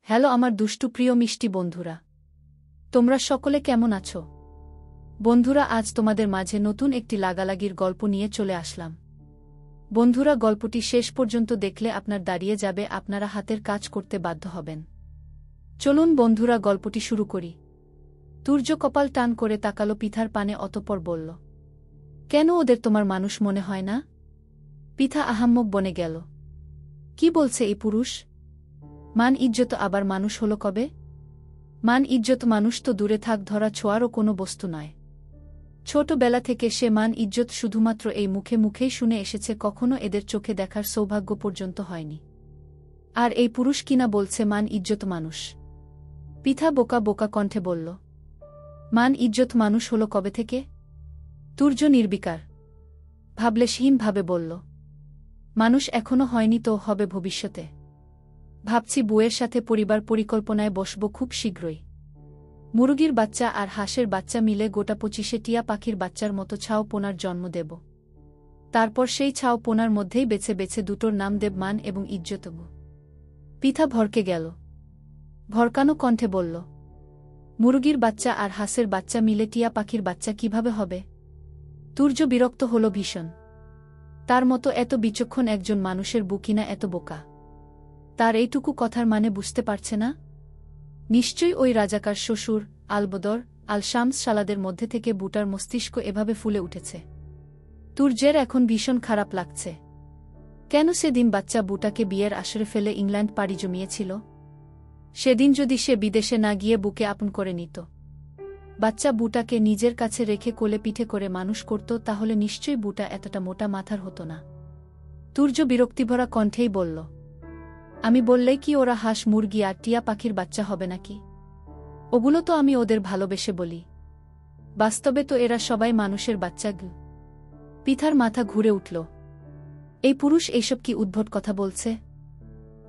Hello আমার দুষ্টু প্রিয় মিষ্টি বন্ধুরা, তোমরা সকলে কেমন আছো? বন্ধুরা, আজ তোমাদের মাঝে নতুন একটি লাগালাগির গল্প নিয়ে চলে আসলাম। বন্ধুরা, গল্পটি শেষ পর্যন্ত দেখলে আপনার দাঁড়িয়ে যাবে, আপনারা হাতের কাজ করতে বাধ্য হবেন। চলুন বন্ধুরা, গল্পটি শুরু করি। তুর্য কপাল টান করে তাকালো পিথার পানে, অতঃপর বলল, কেন ওদের তোমার মানুষ মনে হয় না? পিথা আহাম্মক বনে গেল। কি বলছে এই পুরুষ? মান ইজ্জত আবার মানুষ হলো কবে? মান ইজ্জত মানুষ তো দূরে থাক, ধরা ছোঁয়ারও কোনো বস্তু নয়। ছোটবেলা থেকে সে মান ইজ্জত শুধুমাত্র এই মুখে মুখেই শুনে এসেছে, কখনো এদের চোখে দেখার সৌভাগ্য পর্যন্ত হয়নি। আর এই পুরুষ কিনা বলছে মান ইজ্জত মানুষ। পিথা বোকা বোকা কণ্ঠে বলল, মান ইজ্জত মানুষ হলো কবে থেকে? তুর্য নির্বিকার ভাবলেশহীনভাবে বলল, মানুষ এখনো হয়নি তো হবে ভবিষ্যতে। ভাবছি বউয়ের সাথে পরিবার পরিকল্পনায় বসব খুব শীঘ্রই। মুরগির বাচ্চা আর হাঁসের বাচ্চা মিলে গোটা 25 টিয়া পাখির বাচ্চার মতো ছাও পোনার জন্ম দেব। তারপর সেই ছাও পোনার মধ্যেই বেছে বেছে দুটোর নাম দেব মান এবং ইজ্জত। পিথা ভরকে গেল। ভরকানো কণ্ঠে বলল, মুরগির বাচ্চা আর হাঁসের বাচ্চা মিলে টিয়া পাখির বাচ্চা কিভাবে হবে? তুর্য বিরক্ত হল ভীষণ। তার মতো এত বিচক্ষণ একজন মানুষের বুকিনা এত বোকা। তার এইটুকু কথার মানে বুঝতে পারছে না? নিশ্চয়ই ওই রাজাকার শ্বশুর আলবদর আল শামস শালাদের মধ্যে থেকে বুটার মস্তিষ্ক এভাবে ফুলে উঠেছে। তুর্যের এখন ভীষণ খারাপ লাগছে। কেন সেদিন বাচ্চা বুটাকে বিয়ের আসরে ফেলে ইংল্যান্ড পাড়ি জমিয়েছিল? সেদিন যদি সে বিদেশে না গিয়ে বুকে আপন করে নিত, বাচ্চা বুটাকে নিজের কাছে রেখে কোলে পিঠে করে মানুষ করত, তাহলে নিশ্চয়ই বুটা এতটা মোটা মাথার হতো না। তুর্য বিরক্তিভরা কণ্ঠেই বলল, আমি বললেই কি ওরা হাঁস মুরগি আর টিয়া পাখির বাচ্চা হবে নাকি? ওগুলো তো আমি ওদের ভালোবেসে বলি। বাস্তবে তো এরা সবাই মানুষের বাচ্চা। পিথার মাথা ঘুরে উঠল। এই পুরুষ এইসব কি উদ্ভট কথা বলছে?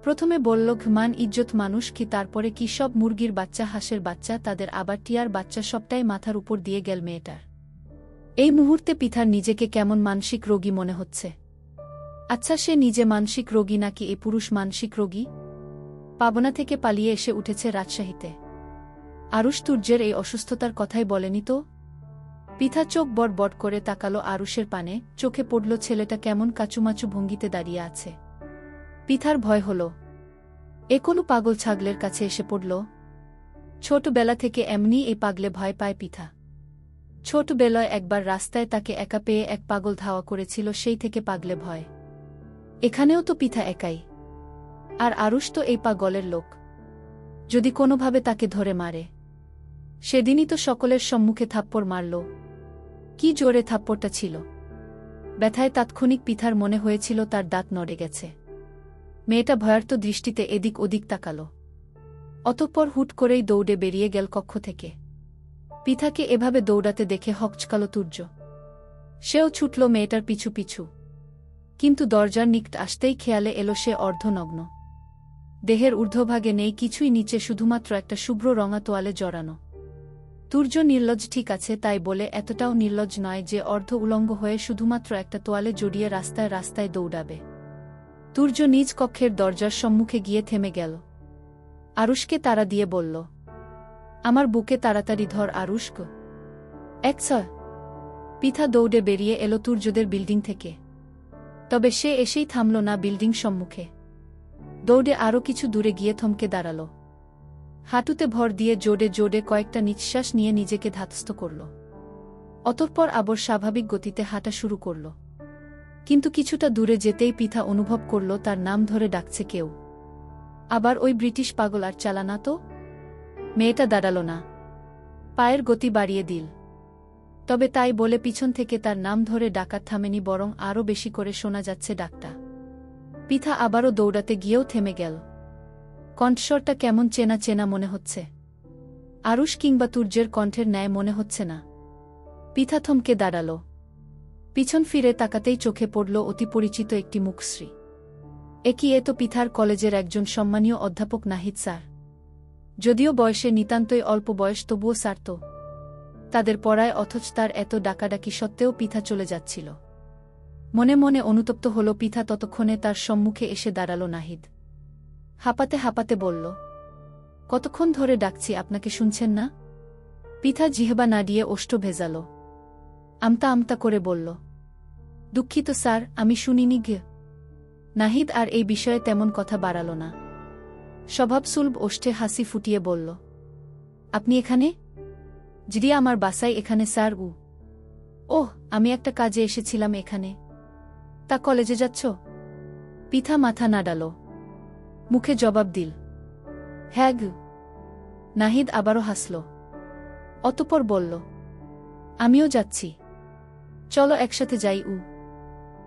প্রথমে বলল মান ইজ্জত মানুষ কি, তারপরে কি সব মুরগির বাচ্চা হাঁসের বাচ্চা, তাদের আবার টিয়ার বাচ্চা, সবটাই মাথার উপর দিয়ে গেল মেয়েটার। এই মুহূর্তে পিথার নিজেকে কেমন মানসিক রোগী মনে হচ্ছে। আচ্ছা, সে নিজে মানসিক রোগী নাকি এ পুরুষ মানসিক রোগী? পাবনা থেকে পালিয়ে এসে উঠেছে রাজশাহীতে। আরুষ তুর্যের এই অসুস্থতার কথাই বলেনি তো? পিথা চোখ বড় বড় করে তাকালো আরুষের পানে, চোখে পড়ল ছেলেটা কেমন কাচুমাচু ভঙ্গিতে দাঁড়িয়ে আছে। পিথার ভয় হল, এ কোনো পাগল ছাগলের কাছে এসে পড়ল। ছোটবেলা থেকে এমনি এই পাগলে ভয় পায় পিথা। ছোটবেলায় একবার রাস্তায় তাকে একা পেয়ে এক পাগল ধাওয়া করেছিল, সেই থেকে পাগলে ভয়। এখানেও তো পিথা একাই। আর আরুষ তো এই পাগলের লোক। যদি কোনোভাবে তাকে ধরে মারে। সেদিনই তো সকলের সম্মুখে থাপ্পড় মারল। কি জোরে থাপ্পড়টা ছিল! ব্যথায় তাৎক্ষণিক পিথার মনে হয়েছিল তার দাঁত নড়ে গেছে। মেয়েটা ভয়ার্ত দৃষ্টিতে এদিক ওদিক তাকাল। অতঃপর হুট করেই দৌড়ে বেরিয়ে গেল কক্ষ থেকে। পিথাকে এভাবে দৌড়াতে দেখে হকচকাল তুর্য। সেও ছুটল মেয়েটার পিছু পিছু। কিন্তু দরজার নিকট আসতেই খেয়ালে এলো সে অর্ধনগ্ন। দেহের ঊর্ধ্বভাগে নেই কিছুই, নিচে শুধুমাত্র একটা শুভ্র রঙা তোয়ালে জড়ানো। তুর্য নির্লজ্জ ঠিক আছে, তাই বলে এতটাও নির্লজ্জ নয় যে অর্ধ উলঙ্গ হয়ে শুধুমাত্র একটা তোয়ালে জড়িয়ে রাস্তায় রাস্তায় দৌড়াবে। তুর্য নিজ কক্ষের দরজার সম্মুখে গিয়ে থেমে গেল। আরুষকে তাড়া দিয়ে বলল, আমার বুকে তাড়াতাড়ি ধর আরুষক। পিথা দৌড়ে বেরিয়ে এলো তুর্যদের বিল্ডিং থেকে। তবে সে এসেই থামল না বিল্ডিং সম্মুখে। দৌড়ে আরও কিছু দূরে গিয়ে থমকে দাঁড়াল। হাঁটুতে ভর দিয়ে জোরে জোরে কয়েকটা নিঃশ্বাস নিয়ে নিজেকে ধাতস্থ করল। অতঃপর আবার স্বাভাবিক গতিতে হাঁটা শুরু করল। কিন্তু কিছুটা দূরে যেতেই পিথা অনুভব করল তার নাম ধরে ডাকছে কেউ। আবার ওই ব্রিটিশ পাগল আর চালানা তো? মেয়েটা দাঁড়াল না, পায়ের গতি বাড়িয়ে দিল। তবে তাই বলে পিছন থেকে তার নাম ধরে ডাকা থামেনি, বরং আরও বেশি করে শোনা যাচ্ছে ডাকটা। পিথা আবারও দৌড়াতে গিয়েও থেমে গেল। কণ্ঠস্বরটা কেমন চেনা চেনা মনে হচ্ছে। আরুষ কিংবা তুর্যের কণ্ঠের ন্যায় মনে হচ্ছে না। পিথা থমকে দাঁড়াল। পিছন ফিরে তাকাতেই চোখে পড়ল অতি পরিচিত একটি মুখশ্রী। এ তো পিথার কলেজের একজন সম্মানীয় অধ্যাপক নাহিদ স্যার। যদিও বয়সে নিতান্তই অল্প বয়স, তবুও স্যার তো তাদের পড়ায়, অথচ তার এত ডাকাডাকি সত্ত্বেও পিথা চলে যাচ্ছিল। মনে মনে অনুতপ্ত হল পিথা। ততক্ষণে তার সম্মুখে এসে দাঁড়াল নাহিদ। হাঁপাতে হাঁপাতে বলল, কতক্ষণ ধরে ডাকছি আপনাকে শুনছেন না? পিতা জিহবা নাড়িয়ে ওষ্ঠ ভেজাল। আমতা আমতা করে বলল, দুঃখিত স্যার, আমি শুনিনি গে। নাহিদ আর এই বিষয়ে তেমন কথা বাড়াল না। স্বভাবসুলভ ওষ্ঠে হাসি ফুটিয়ে বলল, আপনি এখানে? জি, আমার বাসায় এখানে স্যার। ওহ, আমি একটা কাজে এসেছিলাম এখানে। তা কলেজে যাচ্ছ? পিতা মাথা নাড়াল, মুখে জবাব দিল, হ্যাঁ গু। নাহিদ আবারও হাসল। অতঃপর বলল, আমিও যাচ্ছি। চলো একসাথে যাই।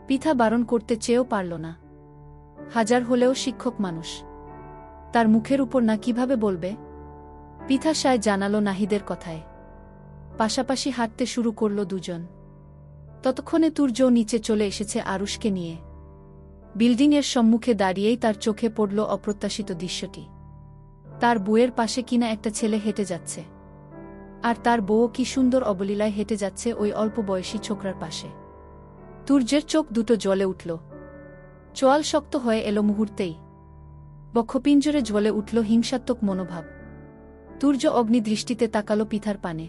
পিতা বারণ করতে চেয়েও পারল না। হাজার হলেও শিক্ষক মানুষ, তার মুখের উপর না কিভাবে বলবে। পিতা সায় জানালো নাহিদের কথায়। পাশাপাশি হাঁটতে শুরু করল দুজন। ততক্ষণে তুর্যও নিচে চলে এসেছে আরুষকে নিয়ে। বিল্ডিংয়ের সম্মুখে দাঁড়িয়েই তার চোখে পড়ল অপ্রত্যাশিত দৃশ্যটি। তার বউয়ের পাশে কিনা একটা ছেলে হেঁটে যাচ্ছে, আর তার বউও কি সুন্দর অবলীলায় হেঁটে যাচ্ছে ওই অল্প বয়সী ছোকরার পাশে। তুর্যের চোখ দুটো জ্বলে উঠল। চোয়াল শক্ত হয়ে এলো মুহূর্তেই। বক্ষপিঞ্জরে জ্বলে উঠল হিংসাত্মক মনোভাব। তুর্য অগ্নিদৃষ্টিতে তাকালো পিতার পানে।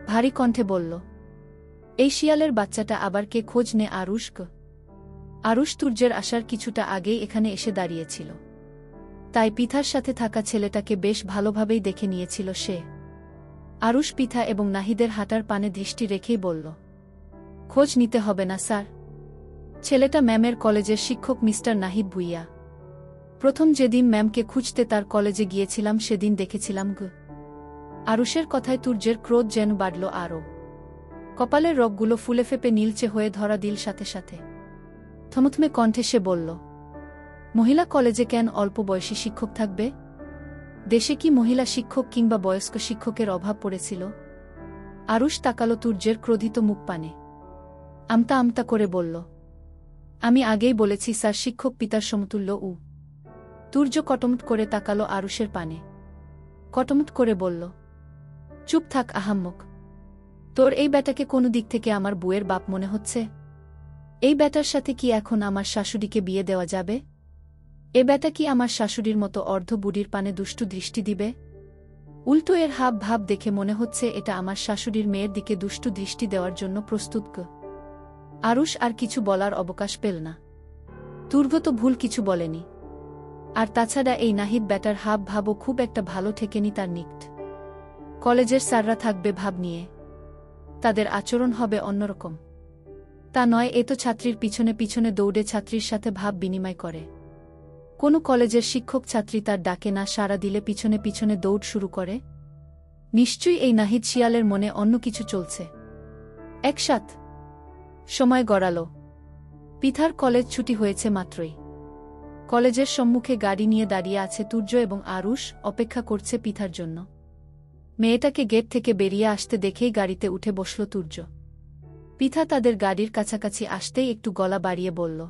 ভারী কণ্ঠে বলল, এই শিয়ালের বাচ্চাটা আবার কে? খোঁজ নে আরুষক। আরুষ তুর্যের আসার কিছুটা আগেই এখানে এসে দাঁড়িয়েছিল, তাই পিতার সাথে থাকা ছেলেটাকে বেশ ভালোভাবেই দেখে নিয়েছিল সে। আরুষ পিতা এবং নাহিদের হাঁটার পানে দৃষ্টি রেখেই বলল, খোঁজ নিতে হবে না স্যার। ছেলেটা ম্যামের কলেজের শিক্ষক মিস্টার নাহিদ ভুইয়া। প্রথম যেদিন ম্যামকে খুঁজতে তার কলেজে গিয়েছিলাম সেদিন দেখেছিলাম গু। আরুষের কথায় তুর্যের ক্রোধ যেন বাড়ল আরও। কপালের রগগুলো ফুলে ফেপে নীলচে হয়ে ধরা দিল সাথে সাথে। থমথমে কণ্ঠে সে বলল, মহিলা কলেজে কেন অল্প বয়সী শিক্ষক থাকবে? দেশে কি মহিলা শিক্ষক কিংবা বয়স্ক শিক্ষকের অভাব পড়েছিল? আরুষ তাকালো তুর্যের ক্রোধিত মুখ পানে। আমতা আমতা করে বলল, আমি আগেই বলেছি স্যার, শিক্ষক পিতার সমতুল্য। তুর্য কটমট করে তাকালো আরুষের পানে। কটমট করে বলল, চুপ থাক আহাম্মক। তোর এই ব্যাটাকে কোনো দিক থেকে আমার বউয়ের বাপ মনে হচ্ছে? এই ব্যাটার সাথে কি এখন আমার শাশুড়িকে বিয়ে দেওয়া যাবে? এ ব্যাটা কি আমার শাশুড়ির মতো অর্ধ বুড়ির পানে দুষ্টু দৃষ্টি দিবে? উল্টো এর হাব ভাব দেখে মনে হচ্ছে এটা আমার শাশুড়ির মেয়ের দিকে দুষ্টু দৃষ্টি দেওয়ার জন্য প্রস্তুত। আরুষ আর কিছু বলার অবকাশ পেল না। তুর্য তো ভুল কিছু বলেনি। আর তাছাড়া এই নাহিদ ব্যাটার হাব ভাবও খুব একটা ভালো ঠেকেনি তার নিকট। কলেজের স্যাররা থাকবে ভাব নিয়ে, তাদের আচরণ হবে অন্যরকম। তা নয়, এ তো ছাত্রীর পিছনে পিছনে দৌড়ে ছাত্রীর সাথে ভাব বিনিময় করে। কোনো কলেজের শিক্ষক ছাত্রী তার ডাকে না সাড়া দিলে পিছনে পিছনে দৌড় শুরু করে। নিশ্চয়ই এই নাহিদ শিয়ালের মনে অন্য কিছু চলছে। একসাথ সময় গড়াল। পিতার কলেজ ছুটি হয়েছে মাত্রই। কলেজের সম্মুখে গাড়ি নিয়ে দাঁড়িয়ে আছে তুর্য এবং আরুষ, অপেক্ষা করছে পিতার জন্য। মেয়েটাকে গেট থেকে বেরিয়ে আসতে দেখেই গাড়িতে উঠে বসল তুর্য। পিতা তাদের গাড়ির কাছাকাছি আসতেই একটু গলা বাড়িয়ে বলল,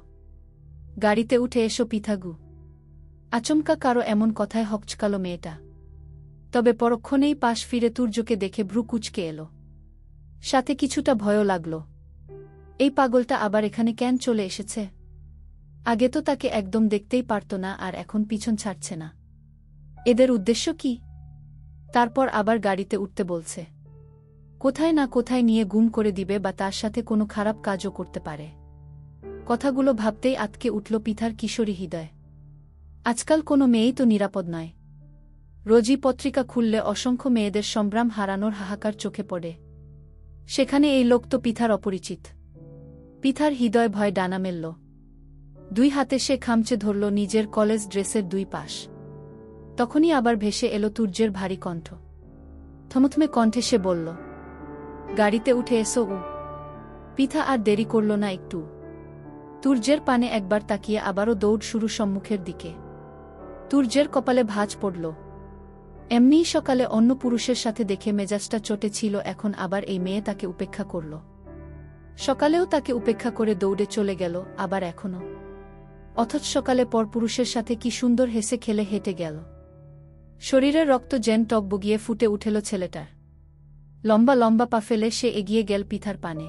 গাড়িতে উঠে এসো পিতাগু। আচমকা কারো এমন কথায় হকচকাল মেয়েটা। তবে পরক্ষণেই পাশ ফিরে তুর্যকে দেখে ভ্রু কুঁচকে এল। সাথে কিছুটা ভয়ও লাগল। এই পাগলটা আবার এখানে কেন চলে এসেছে? আগে তো তাকে একদম দেখতেই পারত না, আর এখন পিছন ছাড়ছে না। এদের উদ্দেশ্য কি? তারপর আবার গাড়িতে উঠতে বলছে। কোথায় না কোথায় নিয়ে গুম করে দিবে, বা তার সাথে কোনো খারাপ কাজও করতে পারে। কথাগুলো ভাবতেই আতকে উঠল পিতার কিশোরী হৃদয়। আজকাল কোনো মেয়েই তো নিরাপদ নয়। রোজই পত্রিকা খুললে অসংখ্য মেয়েদের সম্ভ্রাম হারানোর হাহাকার চোখে পড়ে। সেখানে এই লোক তো পিতার অপরিচিত। পিতার হৃদয় ভয় ডানা মেলল। দুই হাতে সে খামচে ধরল নিজের কলেজ ড্রেসের দুই পাশ। তখনই আবার ভেসে এলো তুর্যের ভারী কণ্ঠ। থমথমে কণ্ঠে সে বলল, গাড়িতে উঠে এসো। পিতা আর দেরি করল না একটু। তুর্যের পানে একবার তাকিয়ে আবারও দৌড় শুরু সম্মুখের দিকে। তুর্যের কপালে ভাঁজ পড়ল। এমনিই সকালে অন্য পুরুষের সাথে দেখে মেজাজটা চটে ছিল, এখন আবার এই মেয়ে তাকে উপেক্ষা করল। সকালেও তাকে উপেক্ষা করে দৌড়ে চলে গেল, আবার এখনও। অথচ সকালে পরপুরুষের সাথে কি সুন্দর হেসে খেলে হেঁটে গেল। শরীরের রক্ত যেন টকবগিয়ে ফুটে উঠেল ছেলেটার। লম্বা লম্বা পা ফেলে সে এগিয়ে গেল পিতার পানে।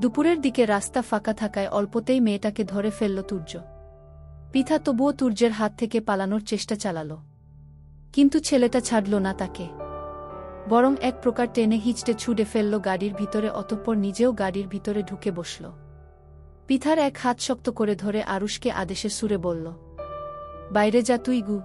দুপুরের দিকে রাস্তা ফাঁকা থাকায় অল্পতেই মেয়েটাকে ধরে ফেলল তুর্য। পিতা তবুও তুর্যের হাত থেকে পালানোর চেষ্টা চালাল, কিন্তু ছেলেটা ছাড়ল না তাকে, বরং এক প্রকার টেনে হিঁচড়ে ছুঁড়ে ফেলল গাড়ির ভিতরে, অতঃপর নিজেও গাড়ির ভিতরে ঢুকে বসল। পিতার এক হাত শক্ত করে ধরে আরুষকে আদেশের সুরে বলল, বাইরে যা তুই গু।